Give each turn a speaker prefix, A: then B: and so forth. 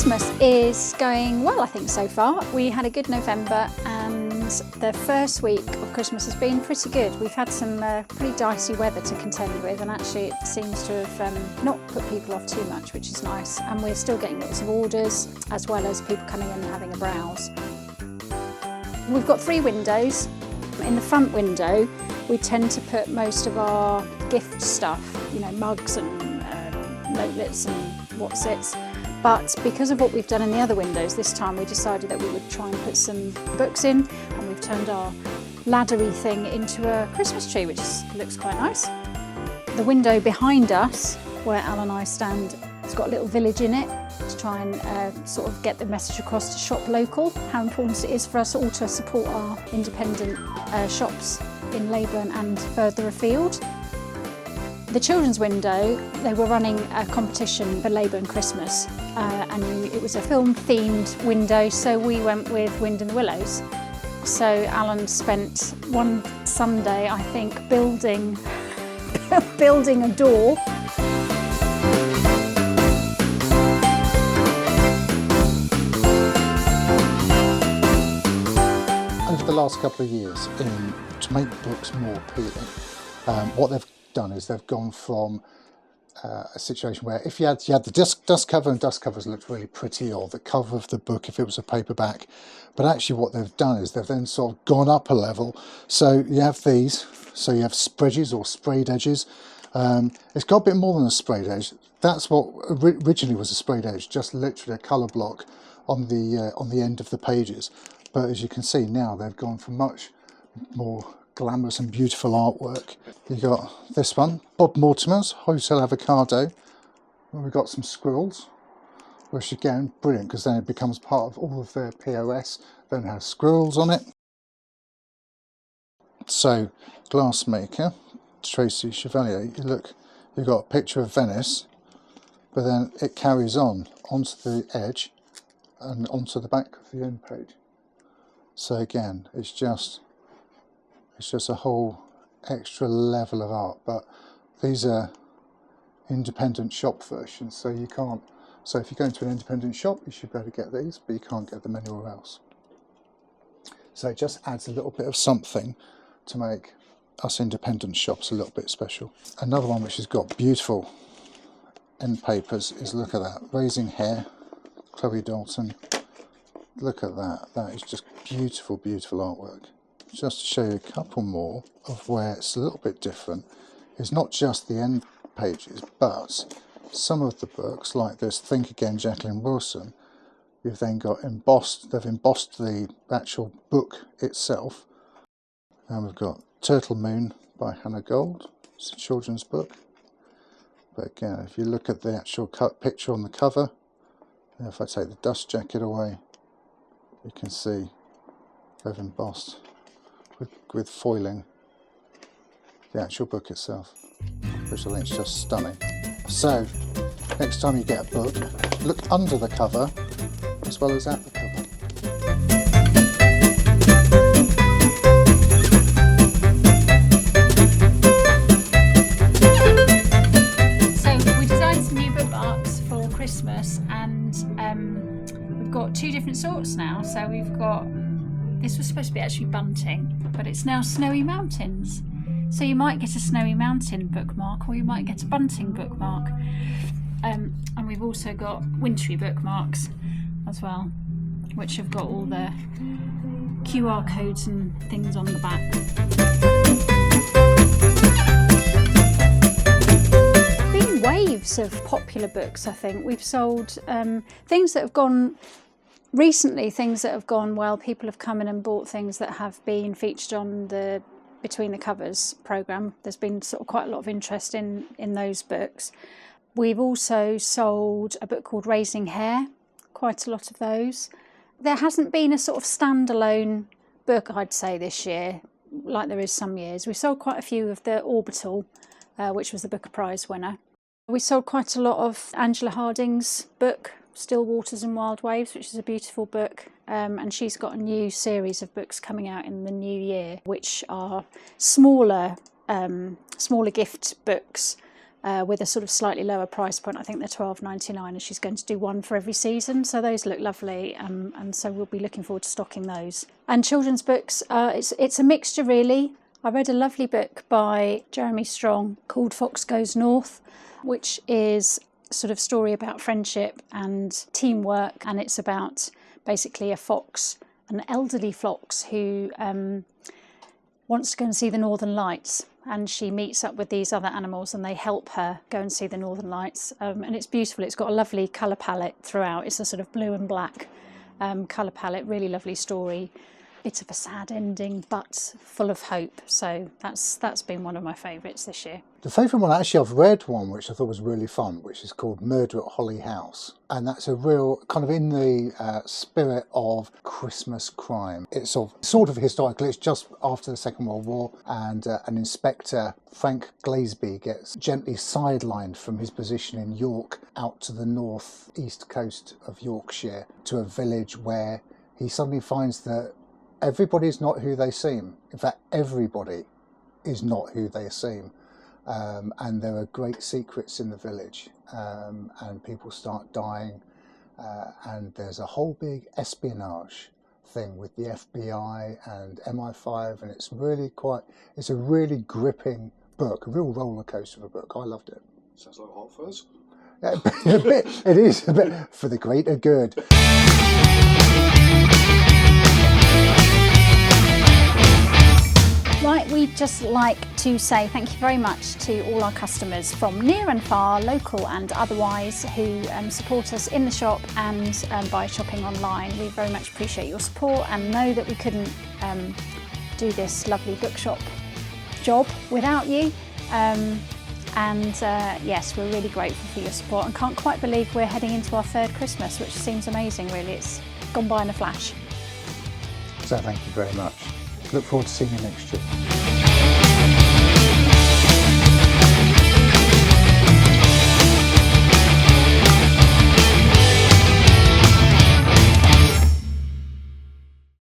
A: Christmas is going well, I think, so far. We had a good November and the first week of Christmas has been pretty good. We've had some pretty dicey weather to contend with, and actually it seems to have not put people off too much, which is nice. And we're still getting lots of orders, as well as people coming in and having a browse. We've got 3 windows. In the front window, we tend to put most of our gift stuff, you know, mugs and notelets and whatsits. But because of what we've done in the other windows, this time we decided that we would try and put some books in, and we've turned our laddery thing into a Christmas tree, which looks quite nice. The window behind us, where Al and I stand, has got a little village in it to try and sort of get the message across to shop local, how important it is for us all to support our independent shops in Leyburn and further afield. The children's window, they were running a competition for Leyburn Christmas and it was a film-themed window, so we went with Wind in the Willows. So Alan spent one Sunday, I think, building a door.
B: Over the last couple of years, to make books more appealing, what they've done is they've gone from a situation where if you had the dust cover, and dust covers looked really pretty, or the cover of the book if it was a paperback, but actually what they've done is they've then sort of gone up a level. So you have these, so you have spreadges or sprayed edges. It's got a bit more than a sprayed edge. That's what originally was a sprayed edge, just literally a colour block on the end of the pages. But as you can see now, they've gone for much more glamorous and beautiful artwork. You've got this one, Bob Mortimer's Hotel Avocado, and we've got some squirrels, which again, brilliant, because then it becomes part of all of their POS, then has squirrels on it. So, glassmaker, Tracy Chevalier, you've got a picture of Venice, but then it carries on onto the edge and onto the back of the end page. So again, it's just a whole extra level of art, but these are independent shop versions, so you can't. So if you go into an independent shop, you should be able to get these, but you can't get them anywhere else. So it just adds a little bit of something to make us independent shops a little bit special. Another one which has got beautiful end papers is, look at that, Raising Hair, Chloe Dalton. Look at that, that is just beautiful, beautiful artwork. Just to show you a couple more of where it's a little bit different, it's not just the end pages, but some of the books, like this Think Again, Jacqueline Wilson, you've then got embossed, they've embossed the actual book itself. And we've got Turtle Moon by Hannah Gold, it's a children's book. But again, if you look at the actual picture on the cover, and if I take the dust jacket away, you can see they've embossed with foiling the actual book itself, which I think is just stunning. So next time you get a book, look under the cover as well as at the cover.
A: So we designed some new bookmarks for Christmas, and we've got 2 different sorts now. So we've got, this was supposed to be actually bunting, but it's now snowy mountains. So you might get a snowy mountain bookmark, or you might get a bunting bookmark. And we've also got wintry bookmarks as well, which have got all the QR codes and things on the back. Been waves of popular books, I think. We've sold things that have gone recently, things that have gone well. People have come in and bought things that have been featured on the Between the Covers programme. There's been sort of quite a lot of interest in those books. We've also sold a book called Raising Hair, quite a lot of those. There hasn't been a sort of standalone book, I'd say, this year, like there is some years. We sold quite a few of the Orbital, which was the Booker Prize winner. We sold quite a lot of Angela Harding's book, Still Waters and Wild Waves, which is a beautiful book, and she's got a new series of books coming out in the new year, which are smaller gift books, with a sort of slightly lower price point. I think they're £12.99, and she's going to do one for every season. So those look lovely, and so we'll be looking forward to stocking those. And children's books, it's a mixture really. I read a lovely book by Jeremy Strong called Fox Goes North, which is a sort of story about friendship and teamwork, and it's about basically a fox, an elderly fox who wants to go and see the Northern Lights, and she meets up with these other animals and they help her go and see the Northern Lights, and it's beautiful. It's got a lovely colour palette throughout. It's a sort of blue and black colour palette, really lovely story. Bit of a sad ending, but full of hope. So that's been one of my favourites this year.
B: The favourite one, actually, I've read one which I thought was really fun, which is called Murder at Holly House. And that's a real kind of in the spirit of Christmas crime. It's sort of historical. It's just after the Second World War, and an inspector, Frank Glasby, gets gently sidelined from his position in York out to the north-east coast of Yorkshire to a village where he suddenly finds that everybody's not who they seem. In fact, everybody is not who they seem. And there are great secrets in the village, and people start dying, and there's a whole big espionage thing with the FBI and MI5, and it's a really gripping book, a real roller coaster of a book. I loved it.
C: Sounds like Hot Fuzz.
B: A bit, it is a bit for the greater good.
A: Right, we'd just like to say thank you very much to all our customers from near and far, local and otherwise, who support us in the shop and by shopping online. We very much appreciate your support and know that we couldn't do this lovely bookshop job without you. Yes, we're really grateful for your support and can't quite believe we're heading into our third Christmas, which seems amazing really. It's gone by in a flash.
B: So thank you very much. Look forward to seeing you next year.